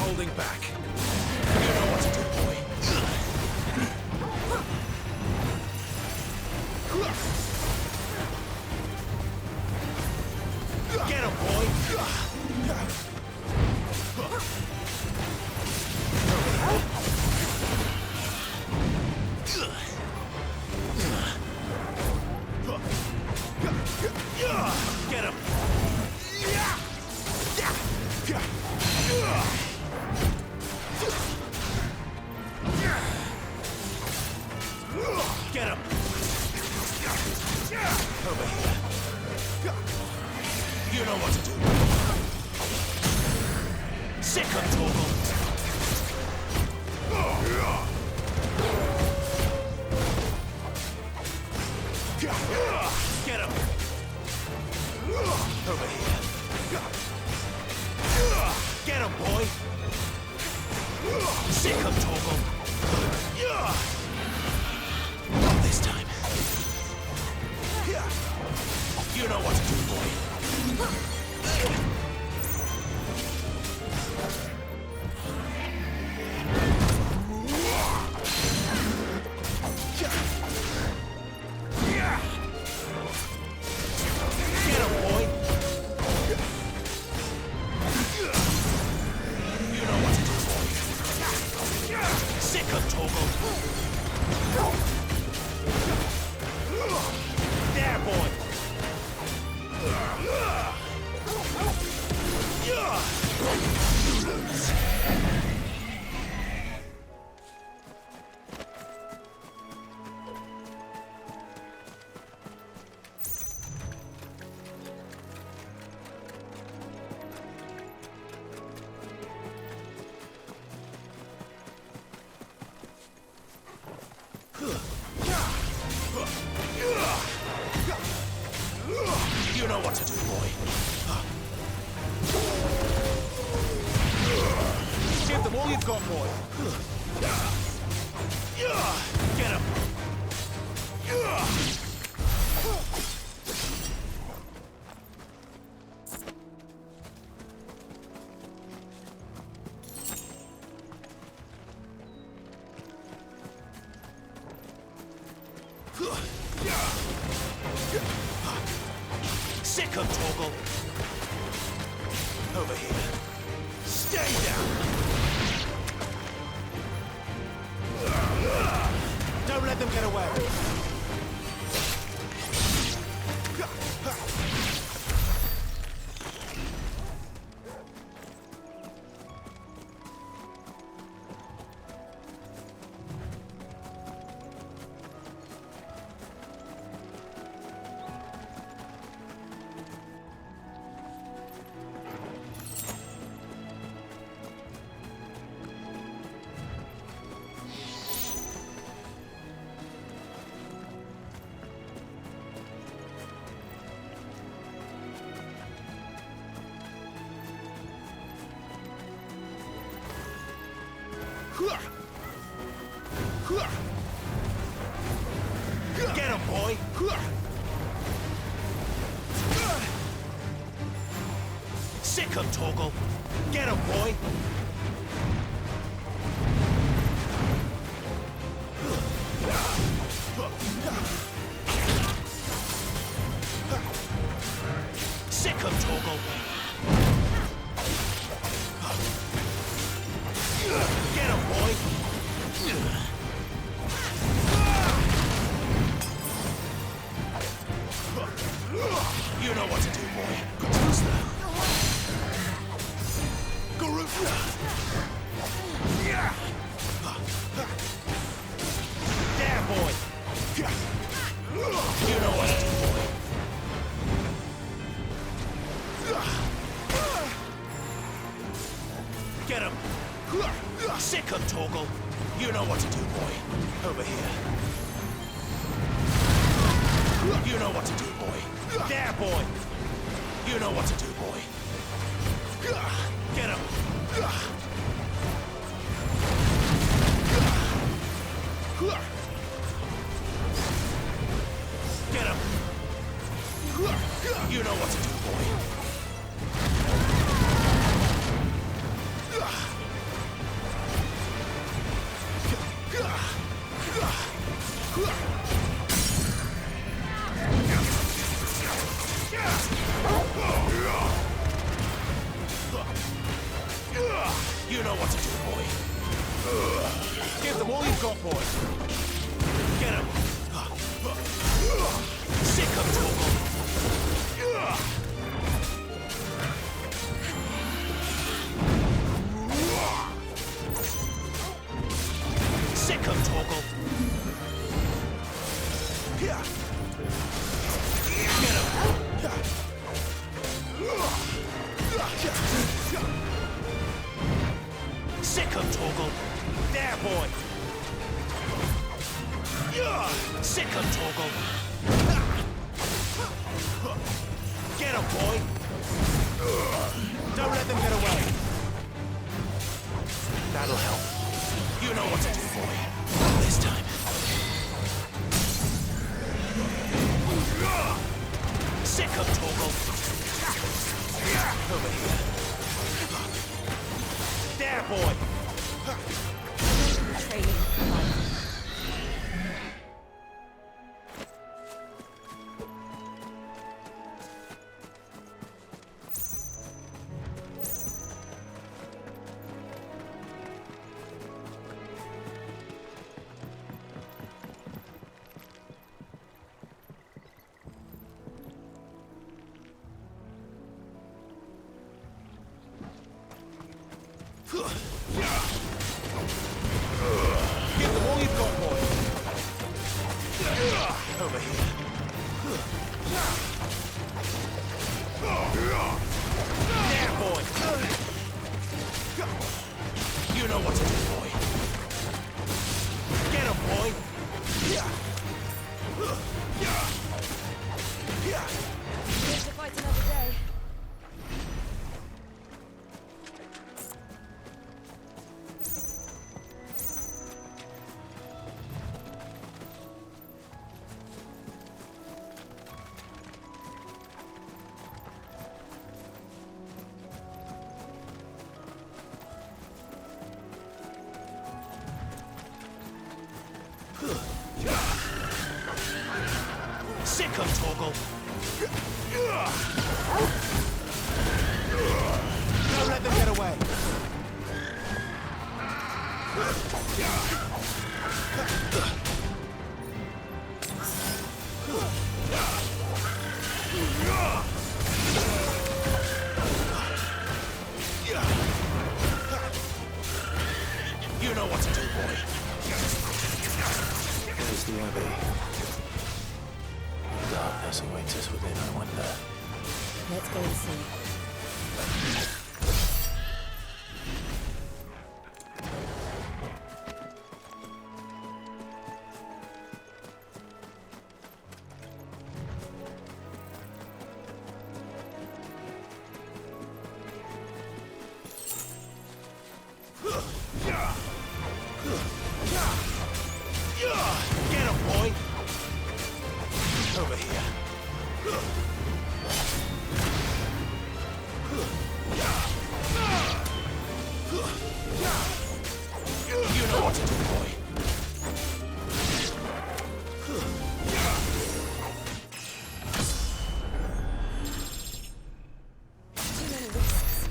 holding back. You know what to do, boy. Get him, boy. Get him. Get him! Over here. You know what to do. Sick of Torgal. Get him! Over here. Get him, boy! Sick of Torgal. Not this time. You know what to do, boy. Get him, boy. You know what to do, boy. Sick of Torgal. There, boy! You know what to do, boy. Give them all you've got, boy. Get him. Sick of Torgal. Over here. Stay down. Don't let them get away. Get him, boy! Sick of Torgal! Get him, boy! Sick of Torgal! Get him, boy! You know what to do, boy. Good news now. There, boy. You know what to do, boy. Get him. Sick of Torgal. You know what to do, boy. Over here. You know what to do, boy. There, boy! You know what to do, boy. Get him! Get him! You know what to do, boy. You know what to do, boy. Give them all you've got, boy. Get him. Sick of Toggle. Sick of Toggle. Get him. Sick of Toggle. There, boy. Sick of Toggle. Get him, boy. Don't let them get away. That'll help. You know what to do, boy. This time. Sick of Toggle. Over here. There, boy. Training. Give them all you've got, boy. Over here. There, boy. You know what to do, boy. Get him, boy. Live to fight another day. Sick of Toggle. Don't let them get away. You know what to do, boy. There's the Abbey. Darkness awaits us within, I wonder. Let's go and see. Get him, boy. Over here. You know what to do, boy. Too many risks.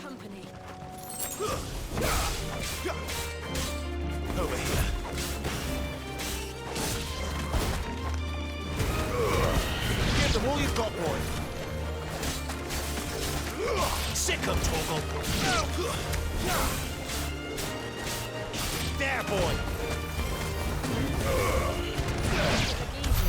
Company. Over here. Give them all you've got, boy. Sick of Toggle. There, boy. Easy.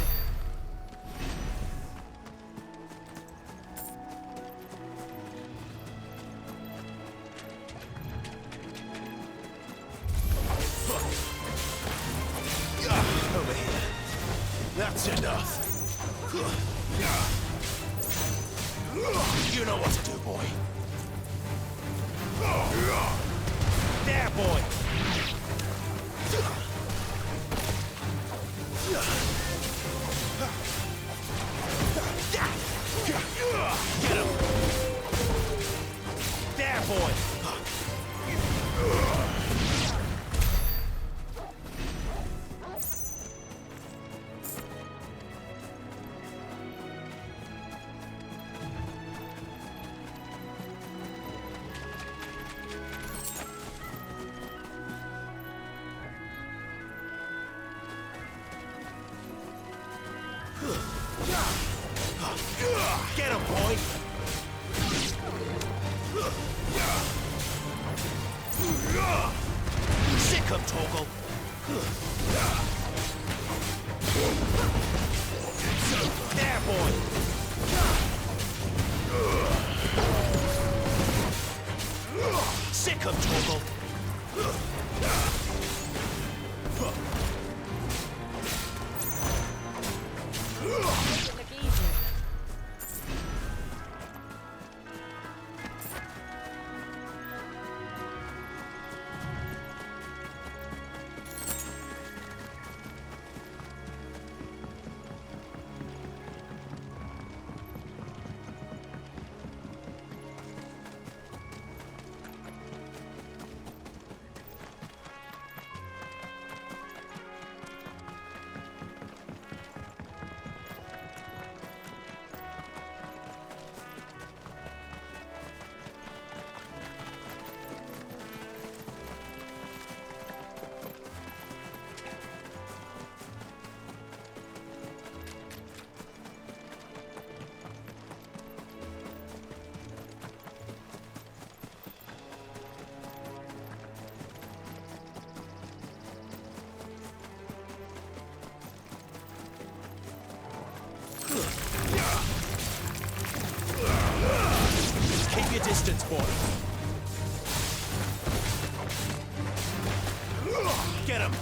Over here. That's enough. You know what to do, boy. There, boy. Get him, boy! Sick him, Toggle! There, boy! Sick him, Toggle! Make it look easy. Keep your distance, boy! Get him!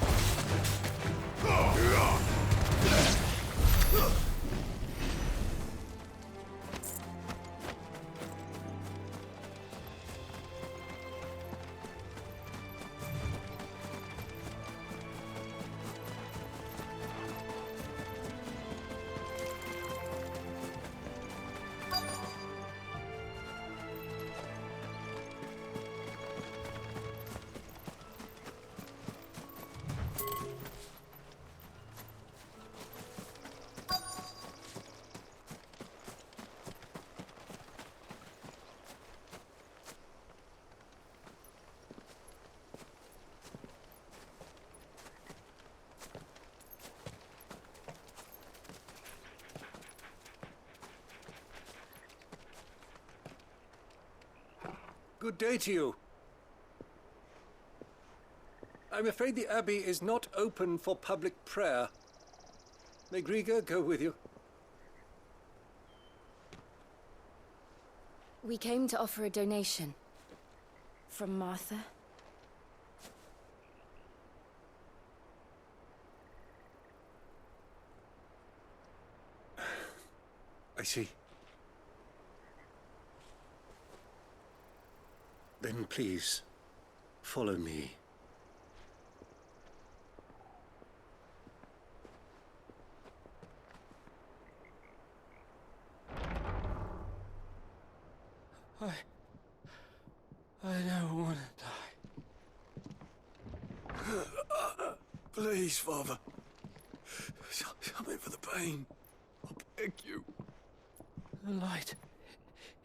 Good day to you. I'm afraid the Abbey is not open for public prayer. May Griga go with you? We came to offer a donation. From Martha. I see. Then please, follow me. I don't want to die. Please, Father. Something for the pain. I beg you. The light,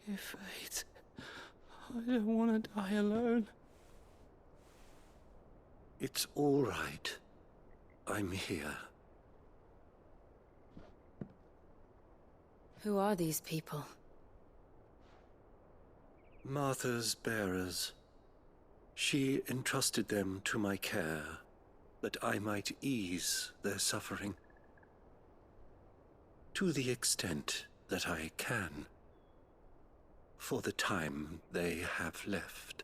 it fades. I don't want to die alone. It's all right. I'm here. Who are these people? Martha's bearers. She entrusted them to my care, that I might ease their suffering. To the extent that I can, for the time they have left.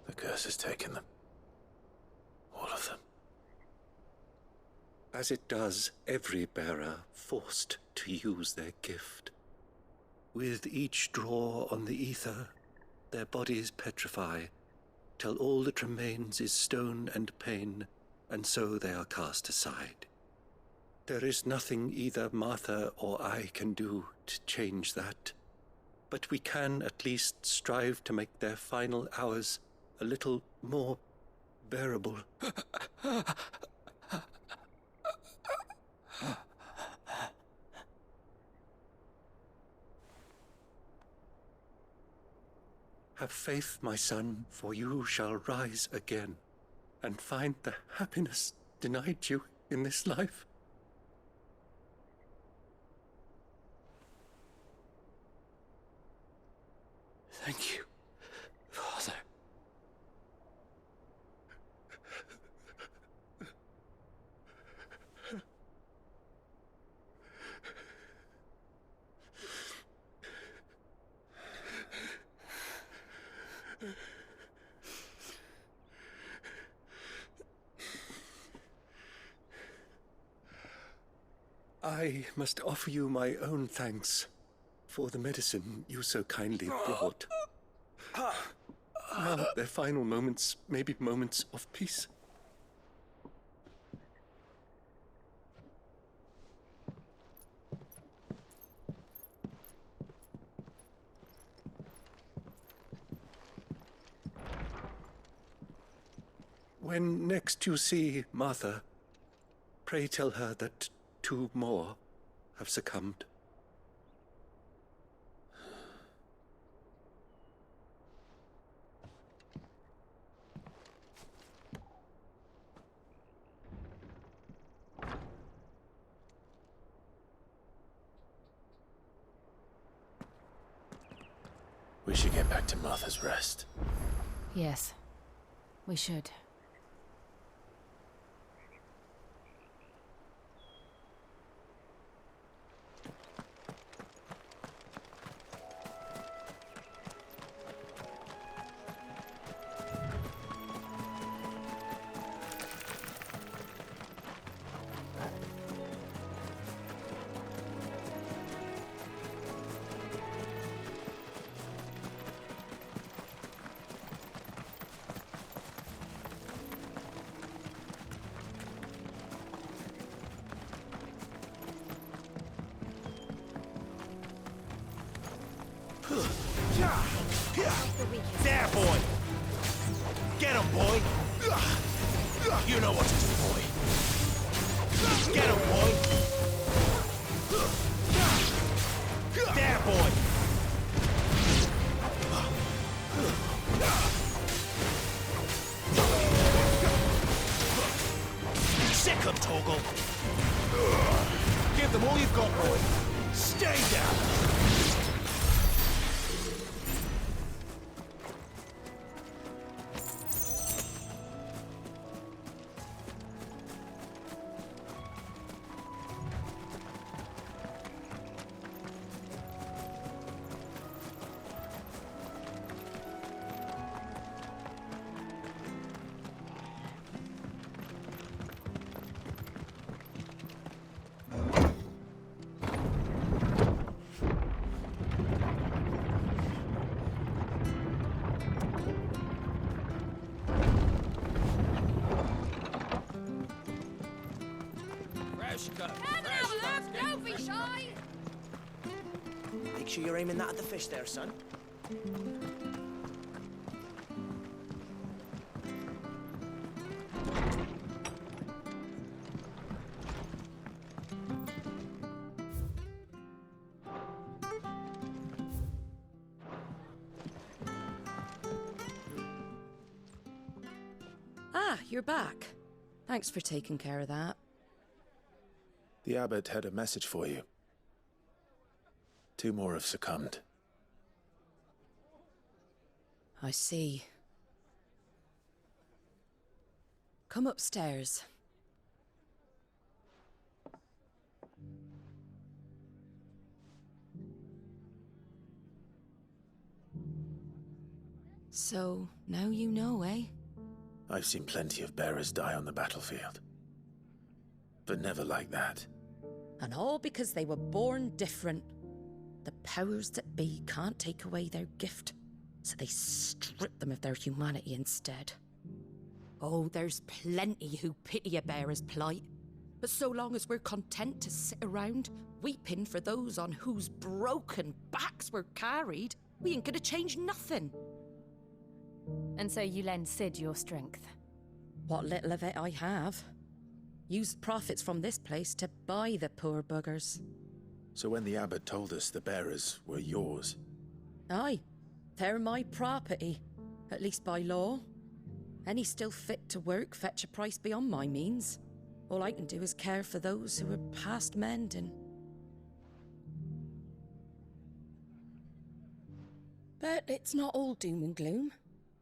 The curse has taken them. All of them. As it does every bearer forced to use their gift. With each draw on the ether, their bodies petrify, till all that remains is stone and pain, and so they are cast aside. There is nothing either Martha or I can do to change that, but we can at least strive to make their final hours a little more bearable. Have faith, my son, for you shall rise again and find the happiness denied you in this life. Thank you, Father. I must offer you my own thanks for the medicine you so kindly brought. Now their final moments may be moments of peace. When next you see Martha, pray tell her that 2 more have succumbed. We should get back to Martha's Rest. Yes, we should. There, boy! Get him, boy! You know what to do, boy! Get him, boy! There, boy! Sick him, Toggle! Give them all you've got, boy! Stay down! Don't be shy! Make sure you're aiming that at the fish there, son. Ah, you're back. Thanks for taking care of that. The abbot had a message for you. 2 more have succumbed. I see. Come upstairs. So, now you know, eh? I've seen plenty of bearers die on the battlefield. But never like that. And all because they were born different. The powers that be can't take away their gift, so they strip them of their humanity instead. Oh, there's plenty who pity a bearer's plight. But so long as we're content to sit around, weeping for those on whose broken backs we're carried, we ain't gonna change nothing. And so you lend Sid your strength. What little of it I have. Used profits from this place to buy the poor buggers. So when the abbot told us the bearers were yours, Aye. They're my property, at least by law. Any still fit to work fetch a price beyond my means. All I can do is care for those who are past mending. But it's not all doom and gloom.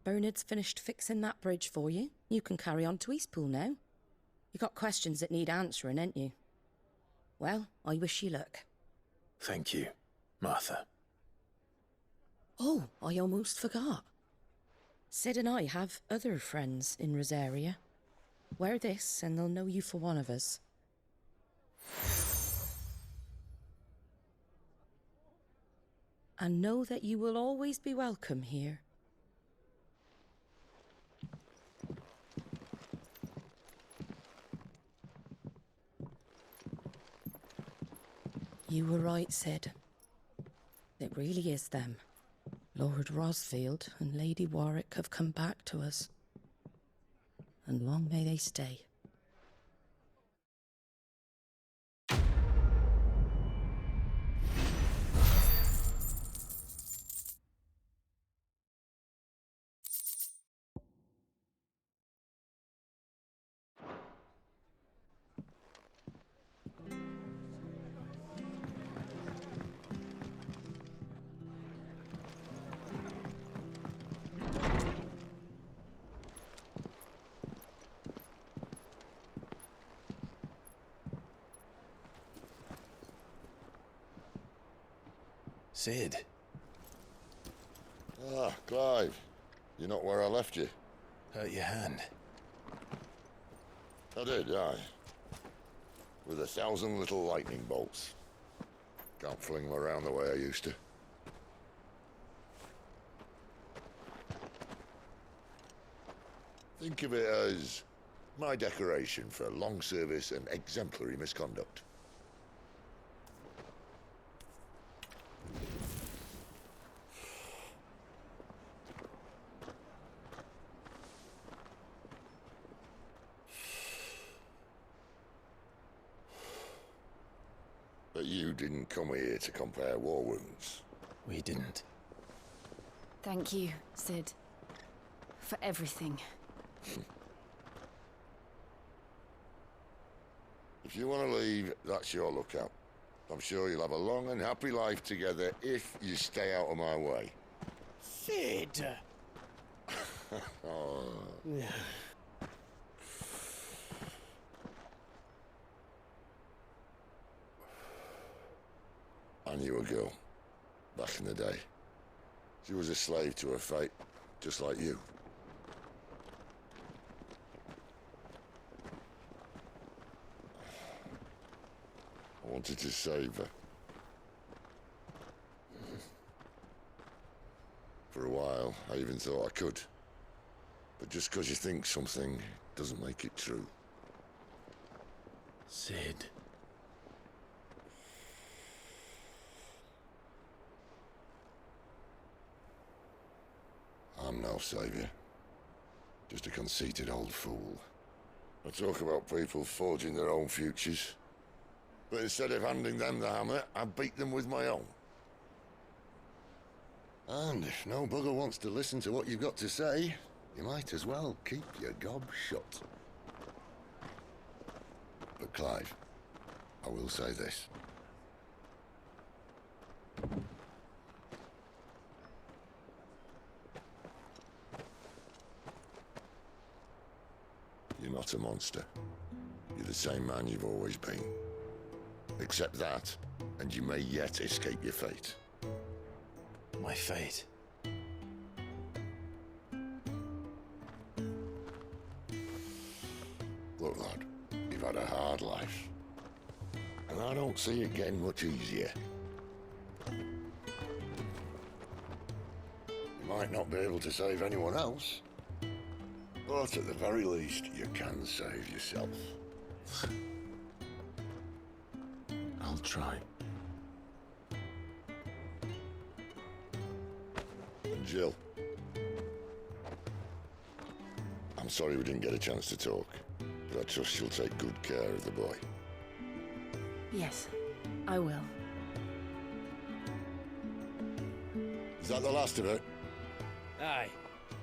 Bernard's finished fixing that bridge for you. You can carry on to Eastpool now. You got questions that need answering, ain't you? Well, I wish you luck. Thank you, Martha. Oh, I almost forgot. Sid and I have other friends in Rosaria. Wear this and they'll know you for one of us. And know that you will always be welcome here. You were right, Sid. It really is them. Lord Rosfield and Lady Warwick have come back to us. And long may they stay. Sid. Ah, Clive. You're not where I left you. Hurt your hand. I did, aye. With 1,000 little lightning bolts. Can't fling them around the way I used to. Think of it as my decoration for long service and exemplary misconduct. But you didn't come here to compare war wounds. We didn't. Thank you, Sid. For everything. If you want to leave, that's your lookout. I'm sure you'll have a long and happy life together if you stay out of my way. Sid! Oh. I knew a girl, back in the day. She was a slave to her fate, just like you. I wanted to save her. For a while, I even thought I could. But just because you think something doesn't make it true. Sid. I'm no savior. Just a conceited old fool. I talk about people forging their own futures. But instead of handing them the hammer, I beat them with my own. And if no bugger wants to listen to what you've got to say, you might as well keep your gob shut. But Clive, I will say this. You're not a monster. You're the same man you've always been. Accept that, and you may yet escape your fate. My fate. Look, lad, you've had a hard life. And I don't see it getting much easier. You might not be able to save anyone else, but at the very least, you can save yourself. I'll try. And Jill, I'm sorry we didn't get a chance to talk, but I trust you'll take good care of the boy. Yes, I will. Is that the last of it? Aye.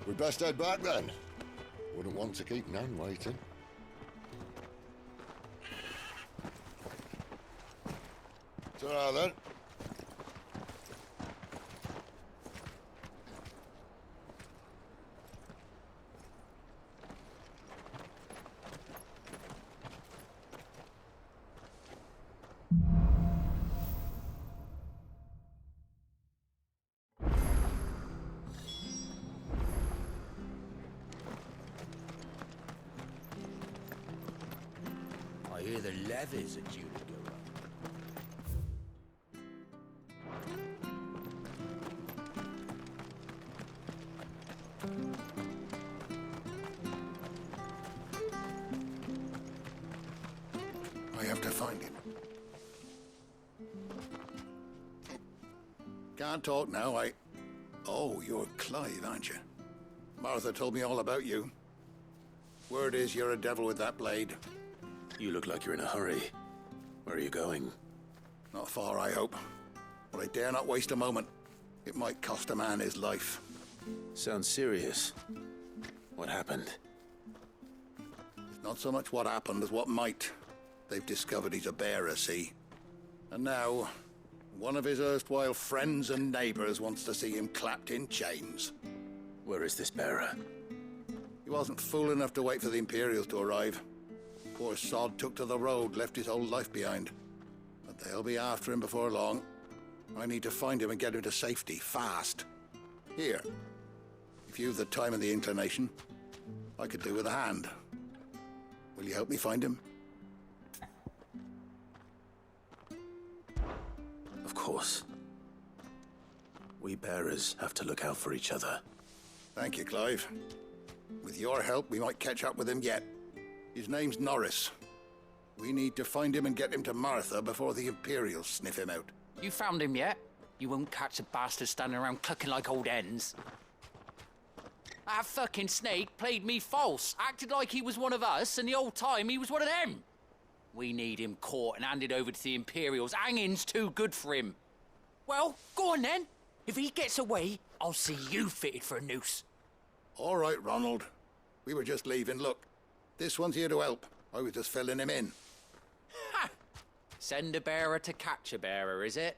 We'd best head back then. Wouldn't want to keep Nan waiting. Ta-ra then. I hear the levies are due to go up. I have to find him. Can't talk now, Oh, you're Clive, aren't you? Martha told me all about you. Word is you're a devil with that blade. You look like you're in a hurry. Where are you going? Not far, I hope. But I dare not waste a moment. It might cost a man his life. Sounds serious. What happened? It's not so much what happened as what might. They've discovered he's a bearer, see? And now, one of his erstwhile friends and neighbors wants to see him clapped in chains. Where is this bearer? He wasn't fool enough to wait for the Imperials to arrive. Poor sod took to the road, left his whole life behind. But they'll be after him before long. I need to find him and get him to safety, fast. Here, if you've the time and the inclination, I could do with a hand. Will you help me find him? Of course. We bearers have to look out for each other. Thank you, Clive. With your help, we might catch up with him yet. His name's Norris. We need to find him and get him to Martha before the Imperials sniff him out. You found him yet? You won't catch a bastard standing around clucking like old hens. That fucking snake played me false, acted like he was one of us, and the whole time he was one of them. We need him caught and handed over to the Imperials. Hanging's too good for him. Well, go on then. If he gets away, I'll see you fitted for a noose. All right, Ronald. We were just leaving. Look, this one's here to help. I was just filling him in. Ha! Send a bearer to catch a bearer, is it?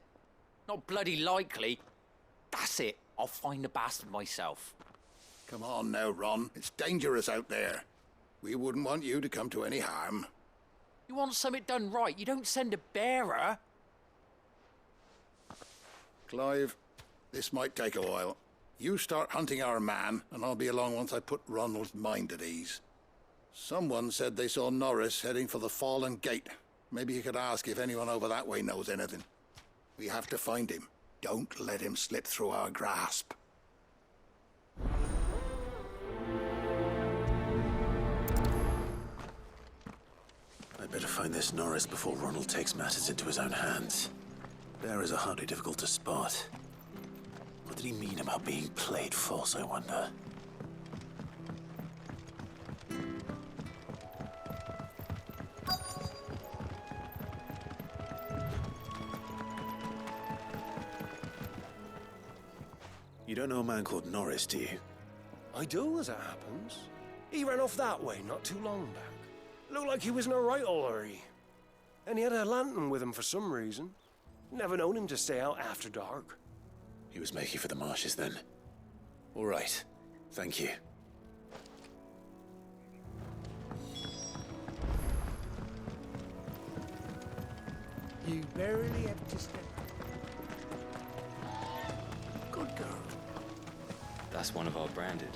Not bloody likely. That's it. I'll find the bastard myself. Come on now, Ron. It's dangerous out there. We wouldn't want you to come to any harm. You want something done right, you don't send a bearer. Clive, this might take a while. You start hunting our man, and I'll be along once I put Ronald's mind at ease. Someone said they saw Norris heading for the Fallen Gate. Maybe you could ask if anyone over that way knows anything. We have to find him. Don't let him slip through our grasp. I'd better find this Norris before Ronald takes matters into his own hands. Bearers are hardly difficult to spot. What did he mean about being played false, I wonder? You don't know a man called Norris, do you? I do, as it happens. He ran off that way not too long back. Looked like he was in a right old hurry. And he had a lantern with him for some reason. Never known him to stay out after dark. He was making for the marshes then. All right. Thank you. You barely have to step. Good girl. That's one of our branded.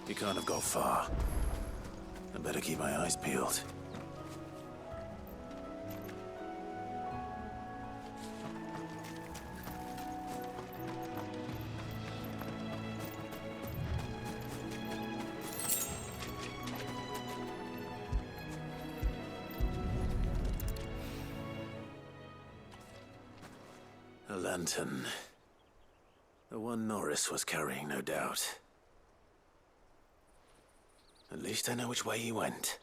He can't have got far. I better keep my eyes peeled. A lantern. The one Norris was carrying, no doubt. At least I know which way he went.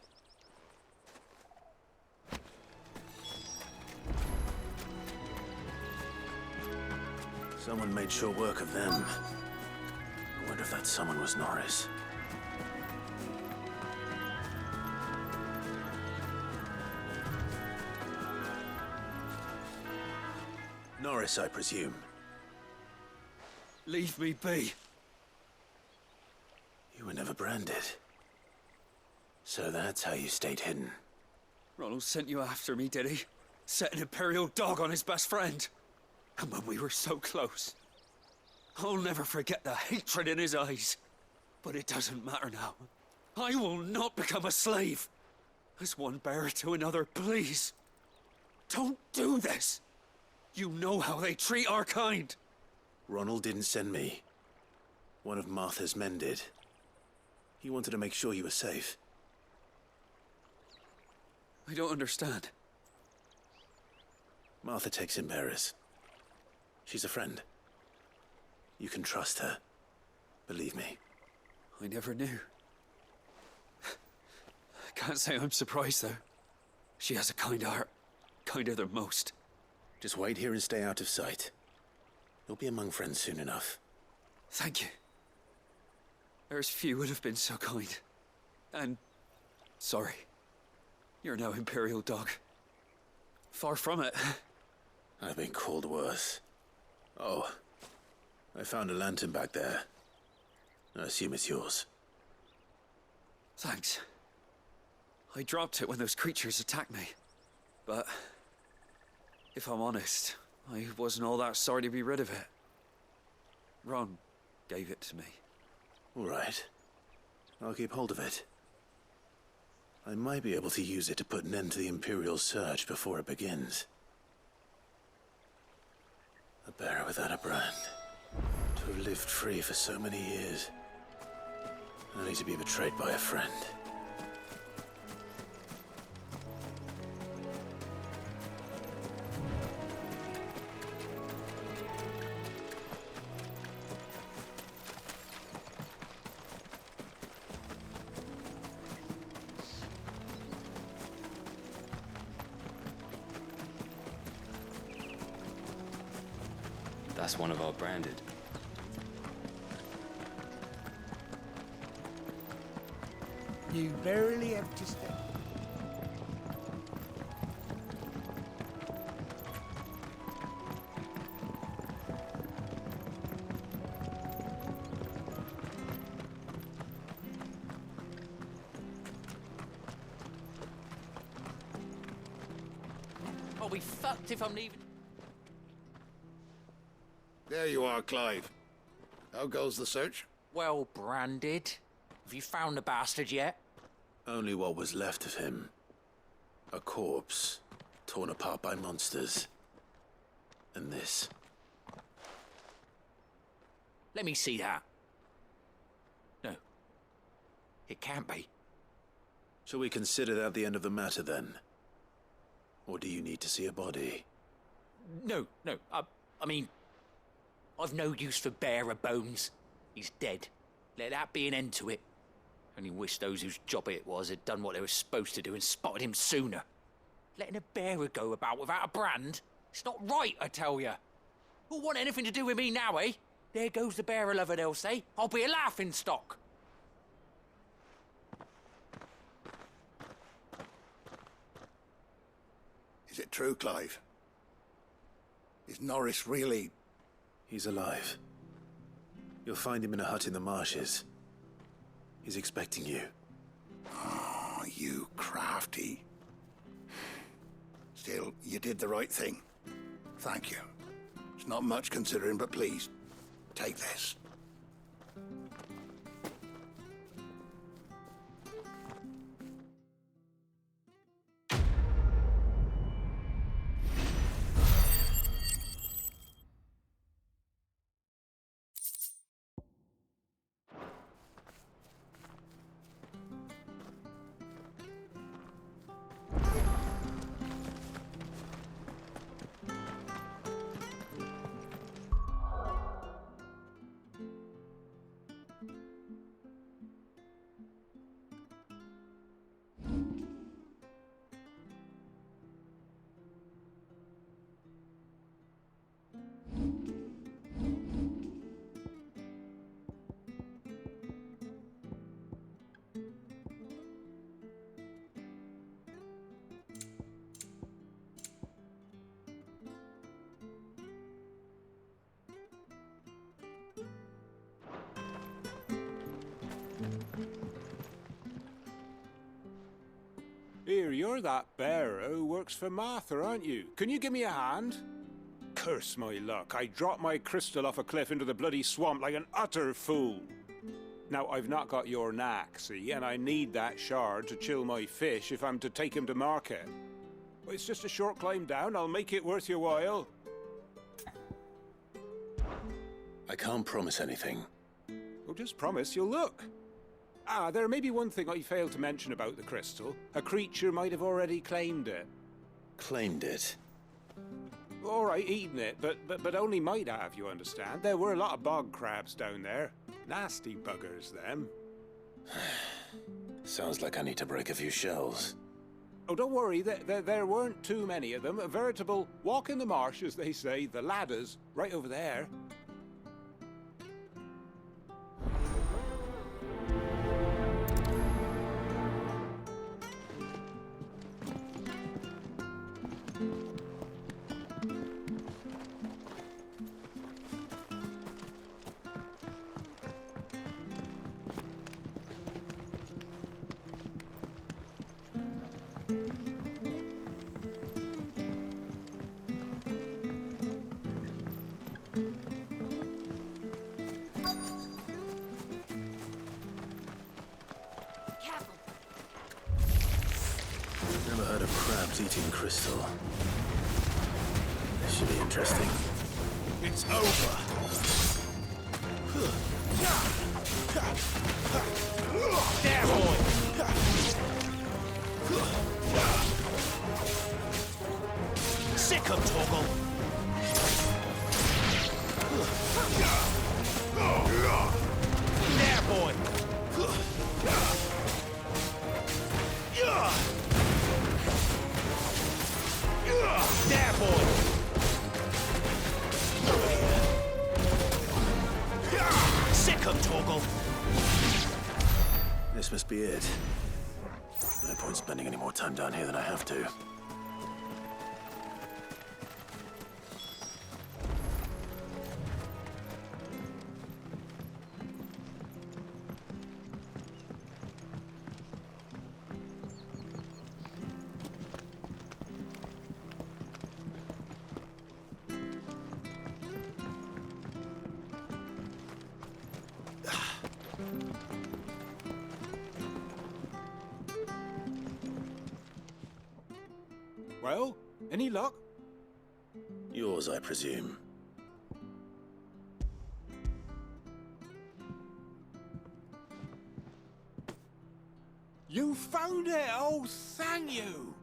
Someone made short work of them. I wonder if that someone was Norris. Norris, I presume. Leave me be. You were never branded. So that's how you stayed hidden. Ronald sent you after me, did he? Set an Imperial dog on his best friend. And when we were so close. I'll never forget the hatred in his eyes. But it doesn't matter now. I will not become a slave. As one bearer to another, please. Don't do this. You know how they treat our kind. Ronald didn't send me. One of Martha's men did. He wanted to make sure you were safe. I don't understand. Martha takes in bearers. She's a friend. You can trust her. Believe me. I never knew. I can't say I'm surprised, though. She has a kind heart. Kinder than most. Just wait here and stay out of sight. You'll be among friends soon enough. Thank you. There's few would have been so kind. And sorry. You're now Imperial Dog. Far from it. I've been called worse. Oh, I found a lantern back there. I assume it's yours. Thanks. I dropped it when those creatures attacked me. But if I'm honest, I wasn't all that sorry to be rid of it. Ron gave it to me. All right. I'll keep hold of it. I might be able to use it to put an end to the Imperial Surge before it begins. A bearer without a brand. To have lived free for so many years. Only to be betrayed by a friend. That's one of our branded. You barely have to step. I'll be fucked if I'm leaving. There you are, Clive. How goes the search? Well, branded. Have you found the bastard yet? Only what was left of him. A corpse, torn apart by monsters. And this. Let me see that. No. It can't be. Shall we consider that the end of the matter, then? Or do you need to see a body? No. I mean, I've no use for bearer bones. He's dead. Let that be an end to it. Only wish those whose job it was had done what they were supposed to do and spotted him sooner. Letting a bearer go about without a brand? It's not right, I tell you. Who'll want anything to do with me now, eh? There goes the bearer lover, they'll say. I'll be a laughing stock. Is it true, Clive? Is Norris really... He's alive. You'll find him in a hut in the marshes. He's expecting you. Oh, you crafty. Still, you did the right thing. Thank you. It's not much considering, but please, take this. Here, you're that bearer who works for Martha, aren't you? Can you give me a hand? Curse my luck, I dropped my crystal off a cliff into the bloody swamp like an utter fool. Now, I've not got your knack, see, and I need that shard to chill my fish if I'm to take him to market. But it's just a short climb down, I'll make it worth your while. I can't promise anything. Well, just promise you'll look. Ah, there may be one thing I failed to mention about the crystal. A creature might have already claimed it. Claimed it? All right, eaten it, but only might have, you understand. There were a lot of bog crabs down there. Nasty buggers, them. Sounds like I need to break a few shells. Oh, don't worry, there weren't too many of them. A veritable walk in the marsh, as they say, the ladders, right over there. Never heard of crabs eating crystal. This should be interesting. It's over. There, boy. Sick 'em, Torgal. There, boy. There, boy. Sick 'em, Torgal. This must be it. No point spending any more time down here than I have to. Well, any luck? Yours, I presume. You found it! Oh, thank you!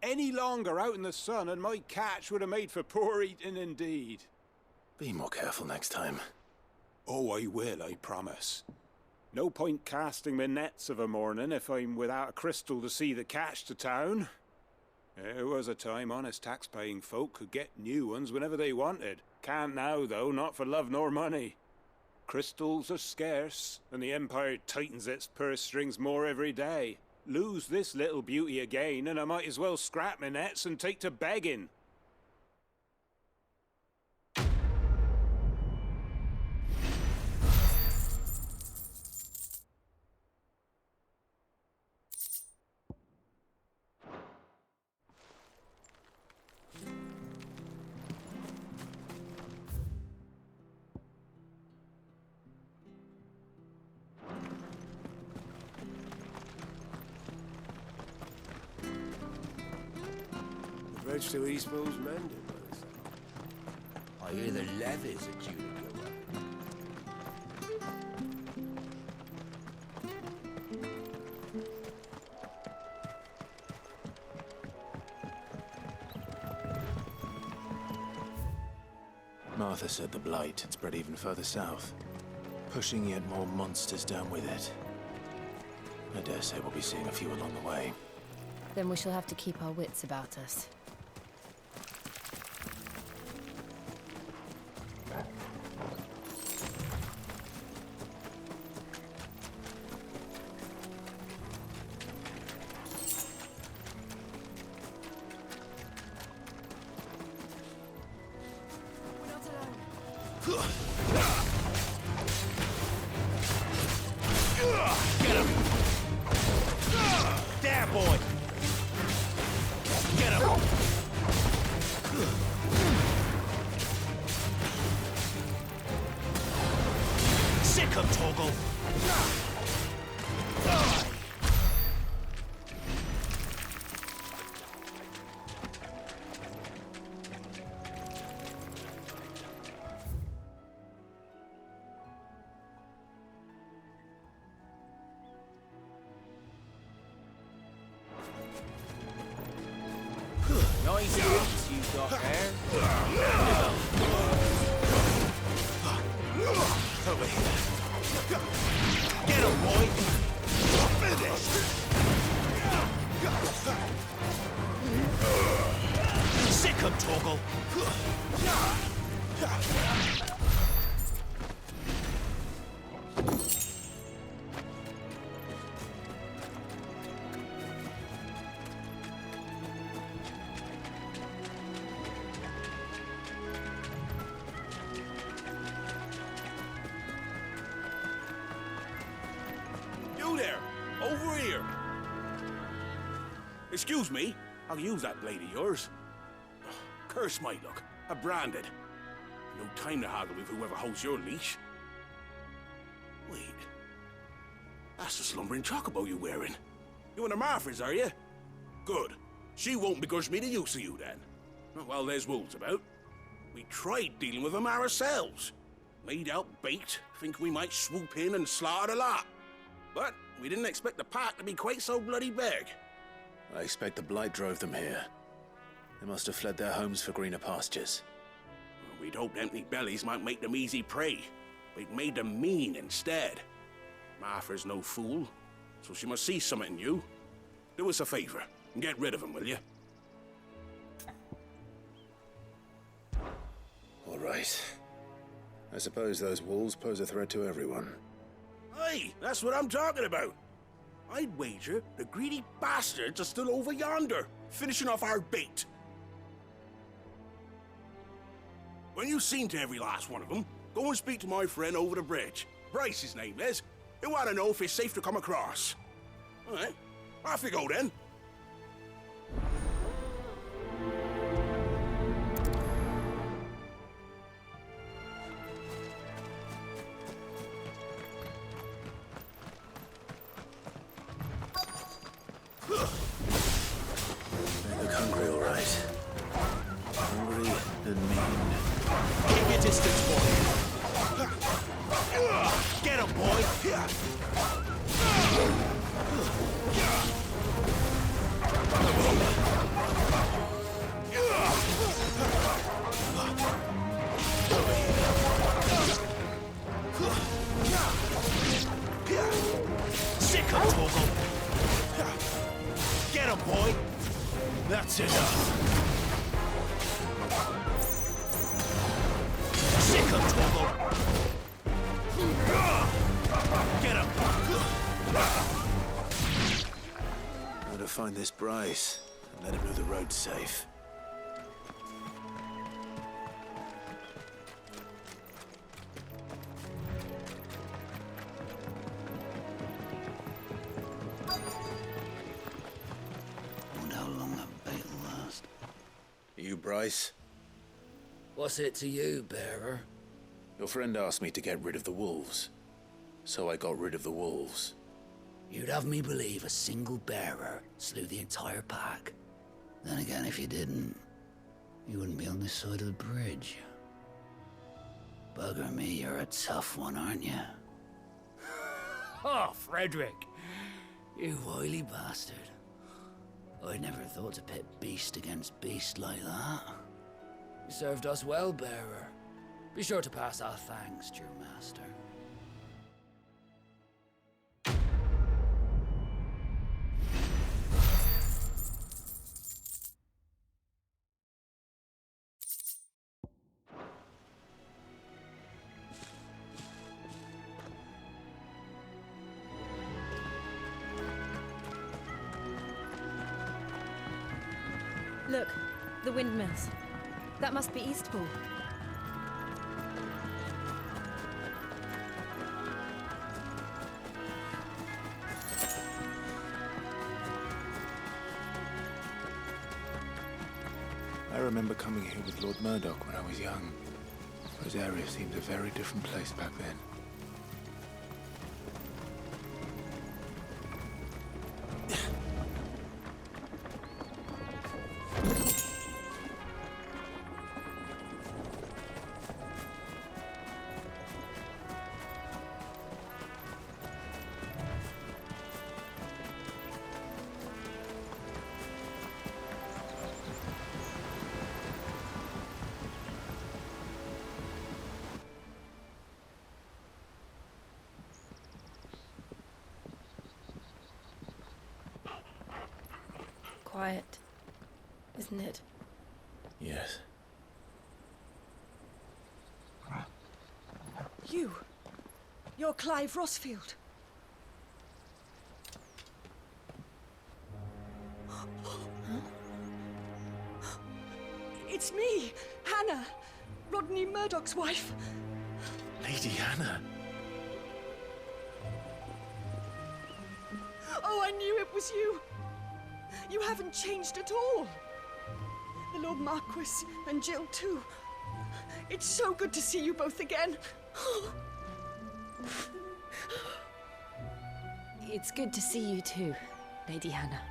Any longer out in the sun and my catch would have made for poor eating indeed. Be more careful next time. Oh, I will, I promise. No point casting my nets of a morning if I'm without a crystal to see the catch to town. There was a time honest tax-paying folk could get new ones whenever they wanted. Can't now, though, not for love nor money. Crystals are scarce, and the Empire tightens its purse strings more every day. Lose this little beauty again, and I might as well scrap my nets and take to begging. Bridge to Eastbo's mended. I hear the levies are due to go up. Martha said the blight had spread even further south, pushing yet more monsters down with it. I dare say we'll be seeing a few along the way. Then we shall have to keep our wits about us. Get him! There, boy! Get him! Sick him, Toggle! Nice boots you got there. Over here. Get him, boy! Finished! Sick him, Toggle! You there! Over here! Excuse me, I'll use that blade of yours. Curse my luck. I'm branded. No time to haggle with whoever holds your leash. Wait. That's the slumbering chocobo you're wearing. You and the Marfors, are you? Good. She won't begrudge me the use of you, then. Well, there's wolves about. We tried dealing with them ourselves. Made out bait, think we might swoop in and slaughter the lot. But we didn't expect the pack to be quite so bloody big. I expect the blight drove them here. They must have fled their homes for greener pastures. Well, we'd hoped empty bellies might make them easy prey. But it made them mean instead. Martha's no fool, so she must see something in you. Do us a favor and get rid of them, will you? All right. I suppose those wolves pose a threat to everyone. Aye, that's what I'm talking about. I'd wager the greedy bastards are still over yonder, finishing off our bait. When you've seen to every last one of them, go and speak to my friend over the bridge. Bryce, his name is. He want to know if it's safe to come across. All right, off you go then. They look hungry, all right. Hungry and mean. Keep your distance, boy! Get him, boy! Sick him, Toggle! Get him, boy! That's enough! Sick him, Toggle! Get him! Gotta find this Bryce and let him know the road's safe. Wonder how long that bait will last. You Bryce? What's it to you, bearer? Your friend asked me to get rid of the wolves. So I got rid of the wolves. You'd have me believe a single bearer slew the entire pack. Then again, if you didn't, you wouldn't be on this side of the bridge. Bugger me, you're a tough one, aren't you? Oh, Frederick! You wily bastard. I'd never thought to pit beast against beast like that. You served us well, bearer. Be sure to pass our thanks to your master. Look, the windmills. That must be Eastpool. remember coming here with Lord Murdoch when I was young. Rosaria seemed a very different place back then. Quiet, isn't it? Yes. You're Clive Rossfield. It's me, Hannah, Rodney Murdoch's wife. Lady Hannah. Oh, I knew it was you. You haven't changed at all. The Lord Marquis and Jill too. It's so good to see you both again. It's good to see you too, Lady Hannah.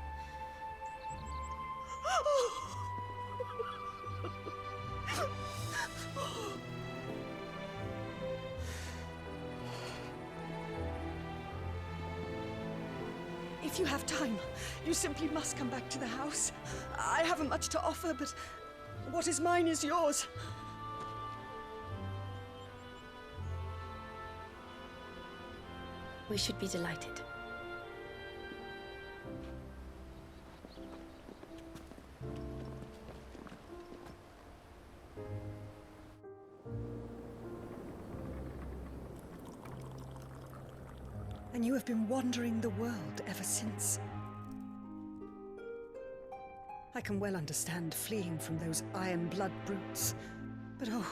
If you have time, you simply must come back to the house. I haven't much to offer, but what is mine is yours. We should be delighted. And you have been wandering the world ever since. I can well understand fleeing from those iron blood brutes, but oh,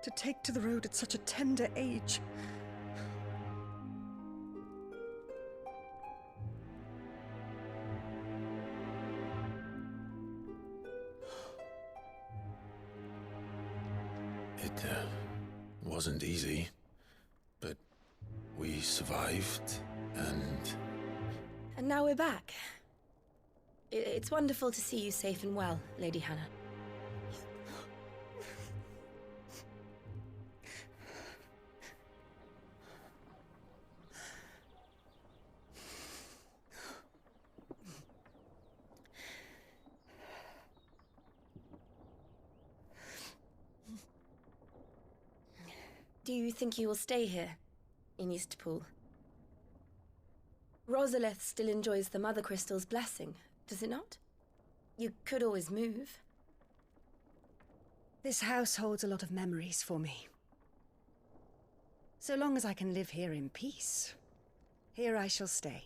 to take to the road at such a tender age. It wasn't easy, but we survived, and... And now we're back. It's wonderful to see you safe and well, Lady Hannah. Do you think you will stay here, in Eastpool? Rosalith still enjoys the Mother Crystal's blessing, does it not? You could always move. This house holds a lot of memories for me. So long as I can live here in peace, here I shall stay.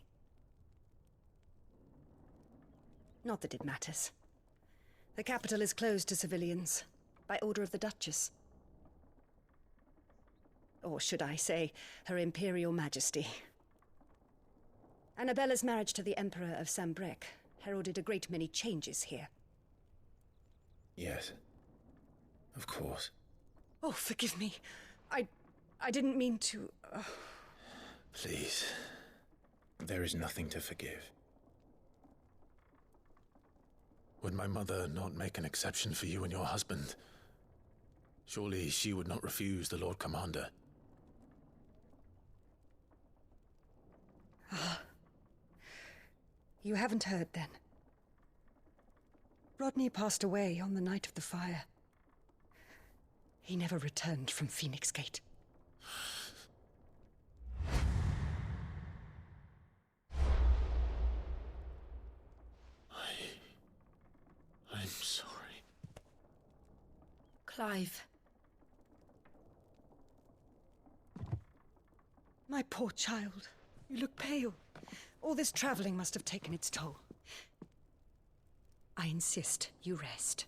Not that it matters. The capital is closed to civilians, by order of the Duchess. Or should I say, Her Imperial Majesty. Annabella's marriage to the Emperor of Sambrec heralded a great many changes here. Yes. Of course. Oh, forgive me. I didn't mean to... Please. There is nothing to forgive. Would my mother not make an exception for you and your husband? Surely she would not refuse the Lord Commander. You haven't heard, then. Rodney passed away on the night of the fire. He never returned from Phoenix Gate. I'm sorry. Clive. My poor child. You look pale. All this traveling must have taken its toll. I insist you rest.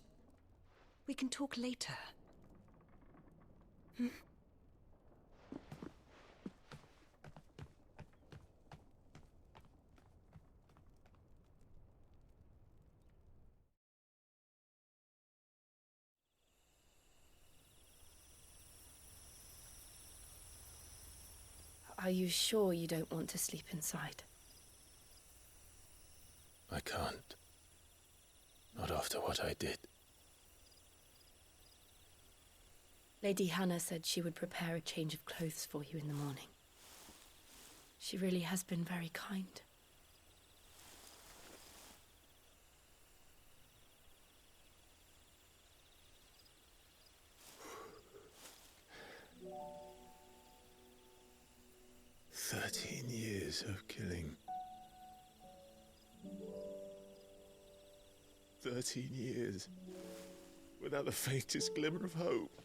We can talk later. Hmm? Are you sure you don't want to sleep inside? I can't. Not after what I did. Lady Hannah said she would prepare a change of clothes for you in the morning. She really has been very kind. Years of killing. 13 years without the faintest glimmer of hope.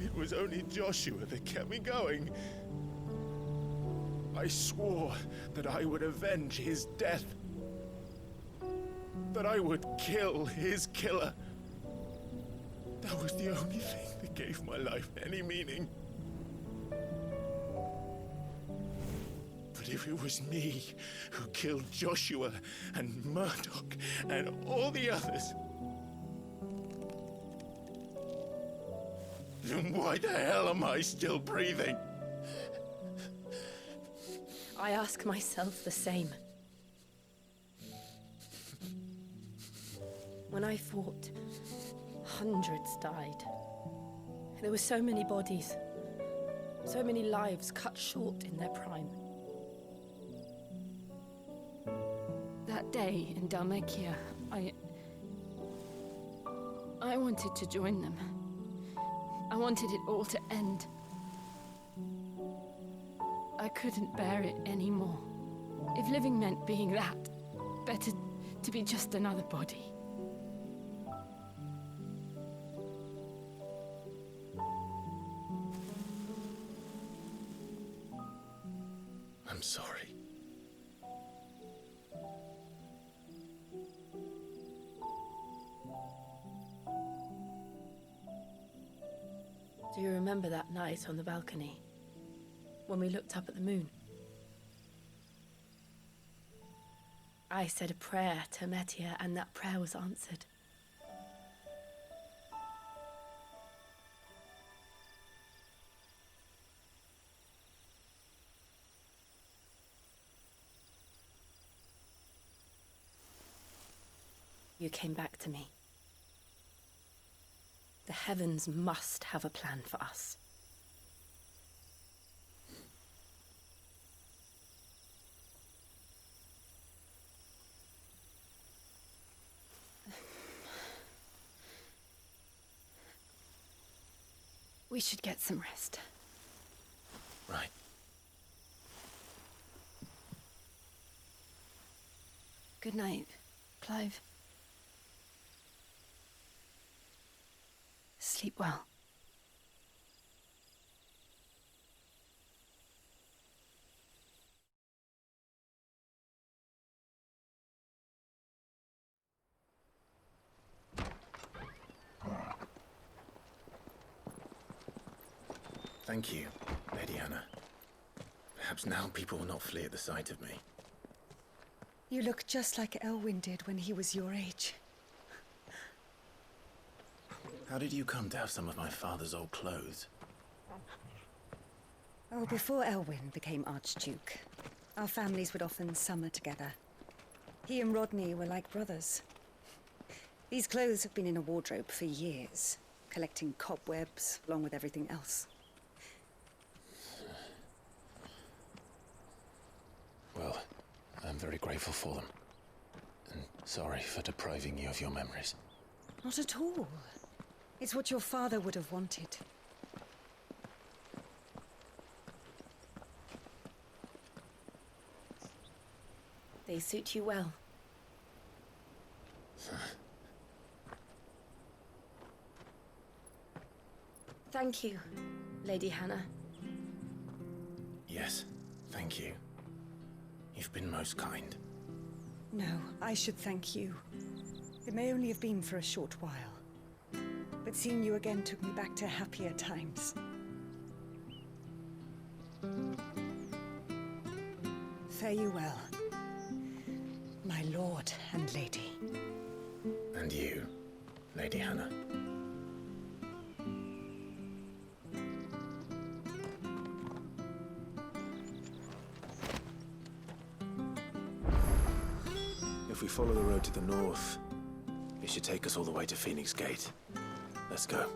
It was only Joshua that kept me going. I swore that I would avenge his death. That I would kill his killer. That was the only thing that gave my life any meaning. But if it was me who killed Joshua and Murdoch and all the others, then why the hell am I still breathing? I ask myself the same. When I fought, hundreds died. There were so many bodies, so many lives cut short in their prime. That day in Dalmekia, I wanted to join them. I wanted it all to end. I couldn't bear it anymore. If living meant being that, better to be just another body. I'm sorry. Do you remember that night on the balcony, when we looked up at the moon? I said a prayer to Metia, and that prayer was answered. You came back to me. The heavens must have a plan for us. We should get some rest. Right. Good night, Clive. Sleep well. Thank you, Lady Hannah. Perhaps now people will not flee at the sight of me. You look just like Elwyn did when he was your age. How did you come to have some of my father's old clothes? Oh, before Elwyn became Archduke, our families would often summer together. He and Rodney were like brothers. These clothes have been in a wardrobe for years, collecting cobwebs along with everything else. Well, I'm very grateful for them. And sorry for depriving you of your memories. Not at all. It's what your father would have wanted. They suit you well. Thank you, Lady Hannah. Yes, thank you. You've been most kind. No, I should thank you. It may only have been for a short while, but seeing you again took me back to happier times. Fare you well, my lord and lady. And you, Lady Hannah. If we follow the road to the north, it should take us all the way to Phoenix Gate. Let's go.